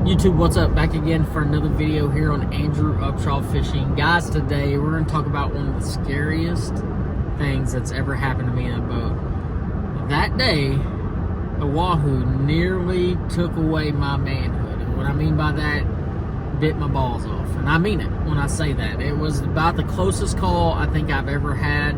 YouTube, what's up? Back again for another video here on Andrew Upshaw Fishing. Guys, today we're going to talk about one of the scariest things that's ever happened to me in a boat. That day, a Wahoo nearly took away my manhood. And what I mean by that, bit my balls off. And I mean it when I say that. It was about the closest call I think I've ever had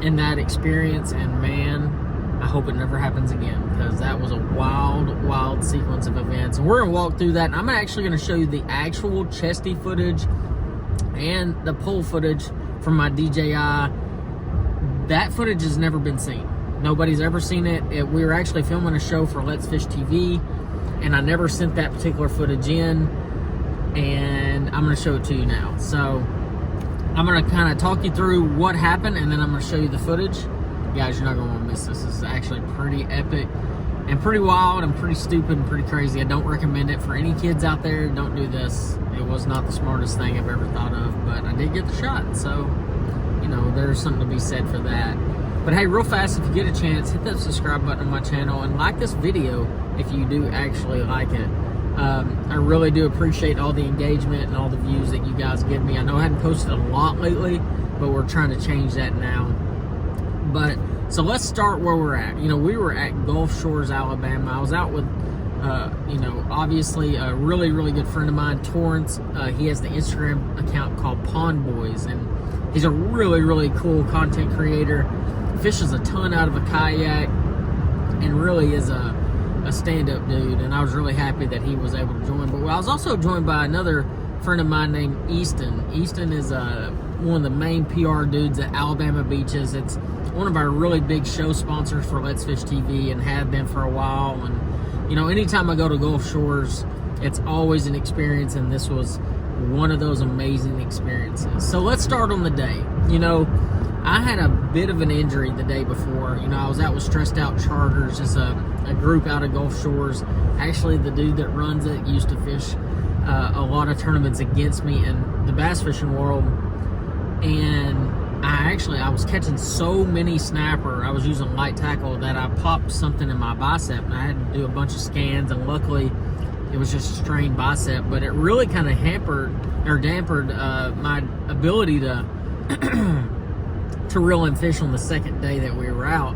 in that experience. And man, I hope it never happens again, because that was a wild sequence of events. And we're going to walk through that. And I'm actually going to show you the actual chesty footage and the pole footage from my DJI. That footage has never been seen. Nobody's ever seen it. We were actually filming a show for Let's Fish TV, and I never sent that particular footage in. And I'm going to show it to you now. So I'm going to kind of talk you through what happened, and then I'm going to show you the footage. Guys, you're not going to want to miss this. This is actually pretty epic and pretty wild and pretty stupid and pretty crazy. I don't recommend it for any kids out there. Don't do this. It was not the smartest thing I've ever thought of, but I did get the shot. So, you know, there's something to be said for that. But hey, real fast, if you get a chance, hit that subscribe button on my channel and like this video if you do actually like it. I really do appreciate all the engagement and all the views that you guys give me. I know I hadn't posted a lot lately, but we're trying to change that now. But so let's start where we're at. You know, we were at Gulf Shores, Alabama. I was out with, you know, obviously a really good friend of mine, Tarrence. He has the Instagram account called PondBoys, and he's a really cool content creator. Fishes a ton out of a kayak, and really is a stand-up dude. And I was really happy that he was able to join. But I was also joined by another friend of mine named Easton. Easton is one of the main PR dudes at Alabama Beaches. It's one of our really big show sponsors for Let's Fish TV, and have been for a while. And you know, anytime I go to Gulf Shores, it's always an experience, and this was one of those amazing experiences. So let's start on the day. You know, I had a bit of an injury the day before. You know, I was out with Stressed Out Charters, just a group out of Gulf Shores. Actually, the dude that runs it used to fish a lot of tournaments against me in the bass fishing world. And I was catching so many snapper. I was using light tackle that I popped something in my bicep, and I had to do a bunch of scans, and luckily it was just a strained bicep. But it really kind of dampered my ability to to reel in fish on the second day that we were out.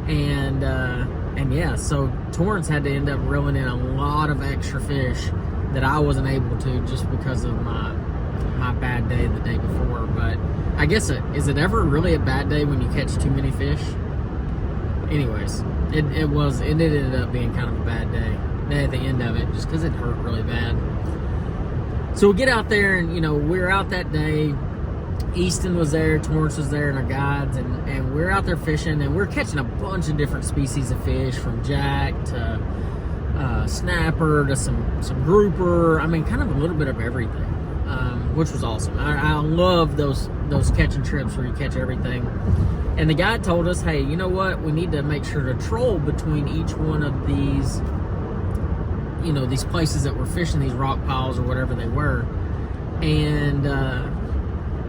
And yeah, so Torrance had to end up reeling in a lot of extra fish that I wasn't able to, just because of my bad day the day before. But I guess is it ever really a bad day when you catch too many fish? Anyways, it ended up being kind of a bad day at the end of it, just because it hurt really bad. So we get out there, and you know, we were out that day. Easton was there, Torrance was there, and our guides, and we're out there fishing, and we're catching a bunch of different species of fish, from jack to snapper to some grouper. I mean, kind of a little bit of everything, which was awesome. I love those catching trips where you catch everything. And the guide told us, hey, you know what? We need to make sure to troll between each one of these, you know, these places that we're fishing, these rock piles or whatever they were. And,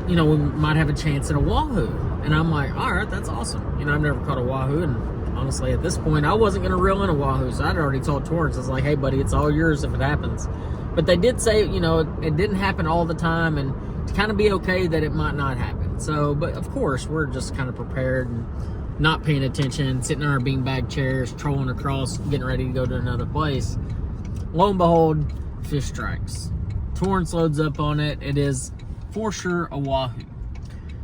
you know, we might have a chance at a Wahoo. And I'm like, all right, that's awesome. You know, I've never caught a Wahoo, and honestly, at this point, I wasn't going to reel in a Wahoo, so I'd already told Torrance, I was like, hey, buddy, it's all yours if it happens. But they did say, you know, it didn't happen all the time, and to kind of be okay that it might not happen. So, but of course, we're just kind of prepared and not paying attention, sitting in our beanbag chairs, trolling across, getting ready to go to another place. Lo and behold, fish strikes. Torrance loads up on it. It is for sure a Wahoo.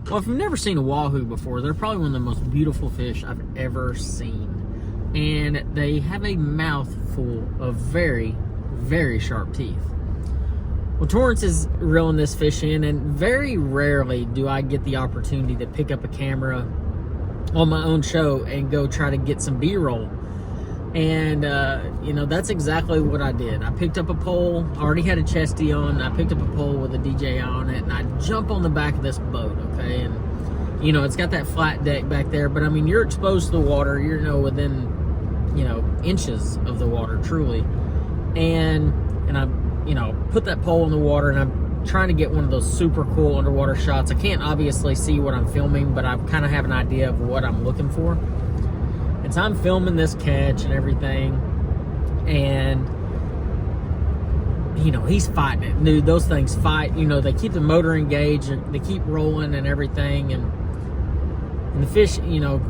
Well, if you've never seen a Wahoo before, they're probably one of the most beautiful fish I've ever seen. And they have a mouthful of very sharp teeth. Well, Torrance is reeling this fish in, and very rarely do I get the opportunity to pick up a camera on my own show and go try to get some B-roll. And, you know, that's exactly what I did. I picked up a pole. I already had a chesty on. I picked up a pole with a DJI on it, and I jump on the back of this boat, okay? And, you know, it's got that flat deck back there, but, I mean, you're exposed to the water. You're, you know, within, you know, inches of the water, truly. And I, you know, put that pole in the water, and I'm trying to get one of those super cool underwater shots. I can't obviously see what I'm filming, but I kind of have an idea of what I'm looking for. And so I'm filming this catch and everything, and he's fighting it. Dude, those things fight. They keep the motor engaged, and they keep rolling and everything. And the fish,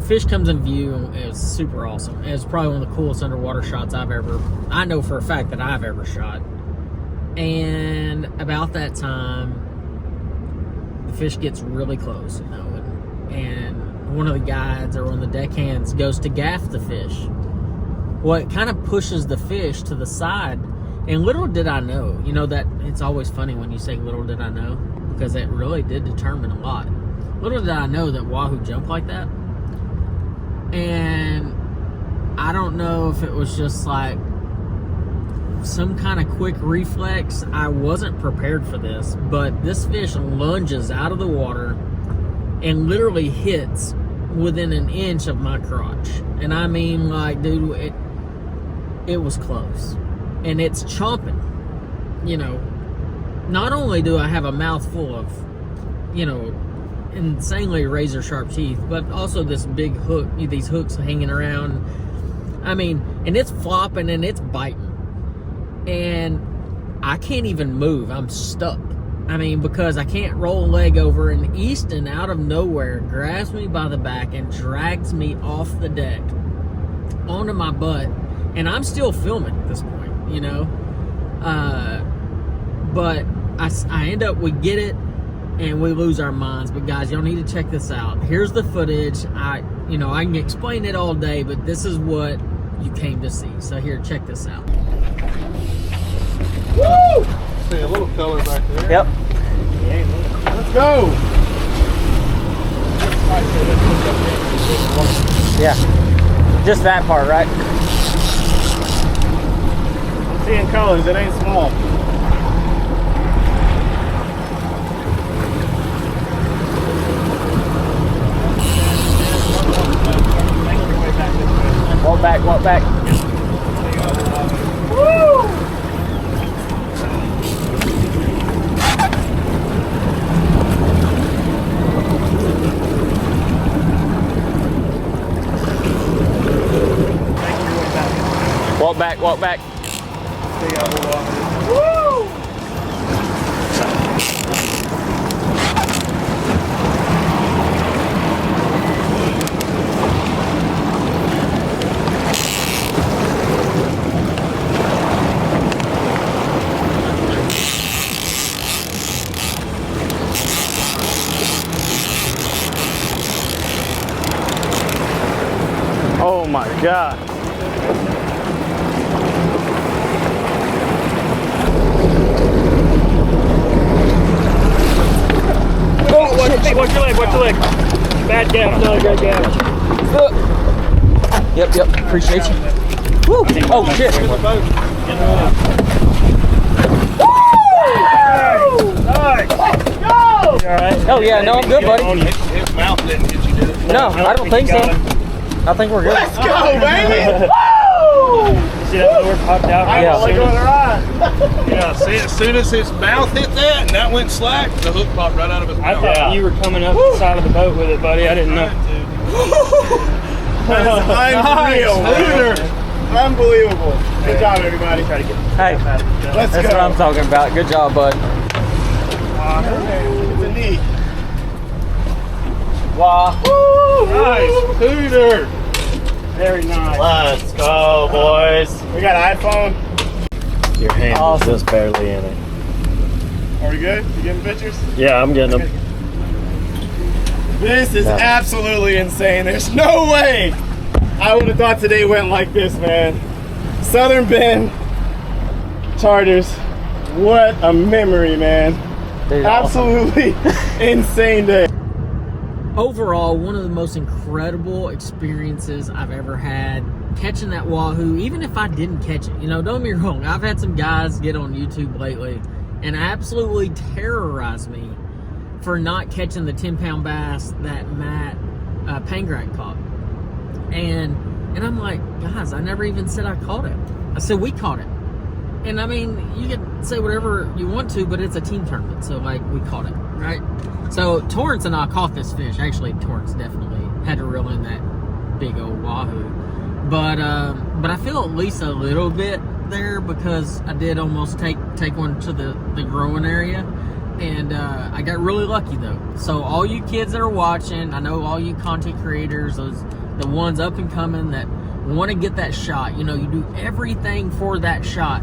fish comes in view, and it was super awesome. It was probably one of the coolest underwater shots I know for a fact that I've ever shot. And about that time, the fish gets really close, and one of the guides or one of the deckhands goes to gaff the fish. Well, it kind of pushes the fish to the side, and little did I know, that it's always funny when you say little did I know, because it really did determine a lot. Little did I know that Wahoo jumped like that, and I don't know if it was just like some kind of quick reflex. I wasn't prepared for this, but this fish lunges out of the water and literally hits within an inch of my crotch. And I mean, like, dude, it was close. And it's chomping. Not only do I have a mouthful of, insanely razor sharp teeth, but also this big hook, these hooks hanging around. I mean, and it's flopping and it's biting. And I can't even move. I'm stuck. I mean, because I can't roll a leg over, and Easton, out of nowhere, grabs me by the back and drags me off the deck onto my butt. And I'm still filming at this point, but I end up, we get it, and we lose our minds. But guys, y'all need to check this out. Here's the footage. I can explain it all day, but this is what you came to see. So here, check this out. Woo! See a little color back there. Yep. Let's go! Yeah. Just that part, right? I'm seeing colors, it ain't small. Walk back. Woo! Walk back. Woo! Oh my God. Watch your leg. Bad gap, no, good gap. Yep, appreciate you. Woo. Oh, shit. Nice. Go! You all right? Oh, yeah, no, I'm good, buddy. His mouth didn't get you, did it? No, I don't think so. I think we're good. Let's go, baby! Woo! See that lure popped out? Yeah, see, as soon as his mouth hit that and that went slack, the hook popped right out of his mouth. I thought you were coming up the side of the boat with it, buddy. I didn't know. Unreal. Unbelievable. Good job, everybody. Try to get. Hey, Let's that's go. what I'm talking about. Good job, bud. It's a knee. Wahoo! Nice. Hooter. Very nice. Let's go, boys. We got an iPhone. Your hand Awesome. is just barely in it. Are we good? You getting pictures? Yeah, I'm getting them. This is absolutely insane. There's no way I would have thought today went like this, man. Southern Bend Charters. What a memory, man. Dude, Absolutely insane day. Overall, one of the most incredible experiences I've ever had catching that Wahoo, even if I didn't catch it. Don't get me wrong, I've had some guys get on YouTube lately and absolutely terrorize me for not catching the 10-pound bass that Matt Pangrat caught. And I'm like, guys, I never even said I caught it. I said we caught it. And I mean, you can say whatever you want to, but it's a team tournament, so like we caught it, right? So Tarrence and I caught this fish. Actually, Tarrence definitely had to reel in that big old Wahoo. But I feel at least a little bit there because I did almost take one to the growing area, and I got really lucky though. So all you kids that are watching, I know all you content creators, the ones up and coming that want to get that shot, you do everything for that shot.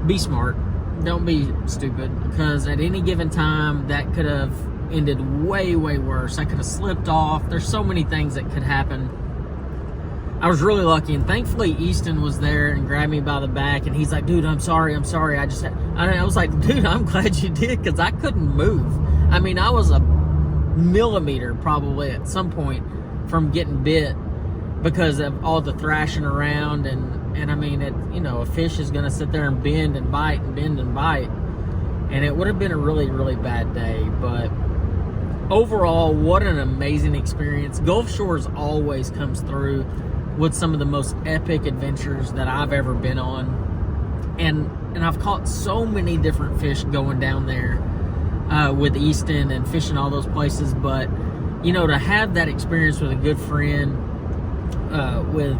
Be smart. Don't be stupid, because at any given time that could have ended way, way worse. I could have slipped off. There's so many things that could happen. I was really lucky, and thankfully Easton was there and grabbed me by the back, and he's like, dude, I'm sorry. I was like, dude, I'm glad you did, because I couldn't move. I mean, I was a millimeter probably at some point from getting bit because of all the thrashing around, and I mean, a fish is going to sit there and bend and bite and bend and bite, and it would have been a really, really bad day. But overall, what an amazing experience. Gulf Shores always comes through with some of the most epic adventures that I've ever been on, and I've caught so many different fish going down there with Easton and fishing all those places. But to have that experience with a good friend, with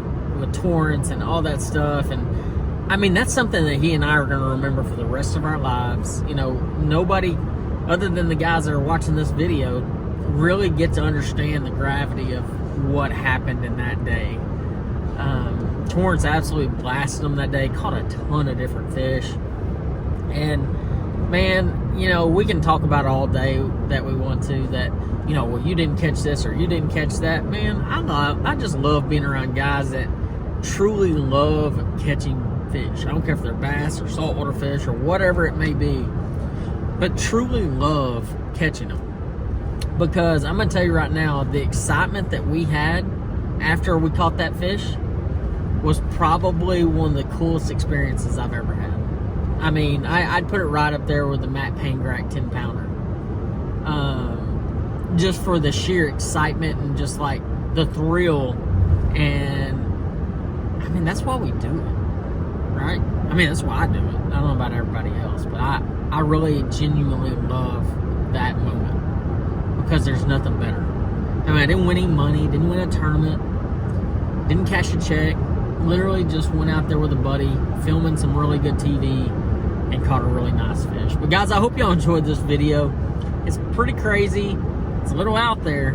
Tarrence and all that stuff, and I mean, that's something that he and I are going to remember for the rest of our lives. Nobody other than the guys that are watching this video really get to understand the gravity of what happened in that day. Tarrence absolutely blasted them that day, caught a ton of different fish, and man, we can talk about it all day that we want to, that well, you didn't catch this or you didn't catch that. Man, I just love being around guys that truly love catching fish. I don't care if they're bass or saltwater fish or whatever it may be, but truly love catching them. Because I'm gonna tell you right now, the excitement that we had after we caught that fish was probably one of the coolest experiences I've ever had. I mean, I'd put it right up there with the Matt Pangrack 10-pounder. Just for the sheer excitement and just like the thrill, and I mean, that's why we do it, right? I mean, that's why I do it. I don't know about everybody else, but I really genuinely love that moment, because there's nothing better. I mean, I didn't win any money, didn't win a tournament, didn't cash a check, literally just went out there with a buddy, filming some really good TV, and caught a really nice fish. But guys, I hope y'all enjoyed this video. It's pretty crazy. It's a little out there,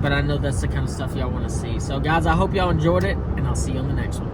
but I know that's the kind of stuff y'all want to see. So guys, I hope y'all enjoyed it, and I'll see you on the next one.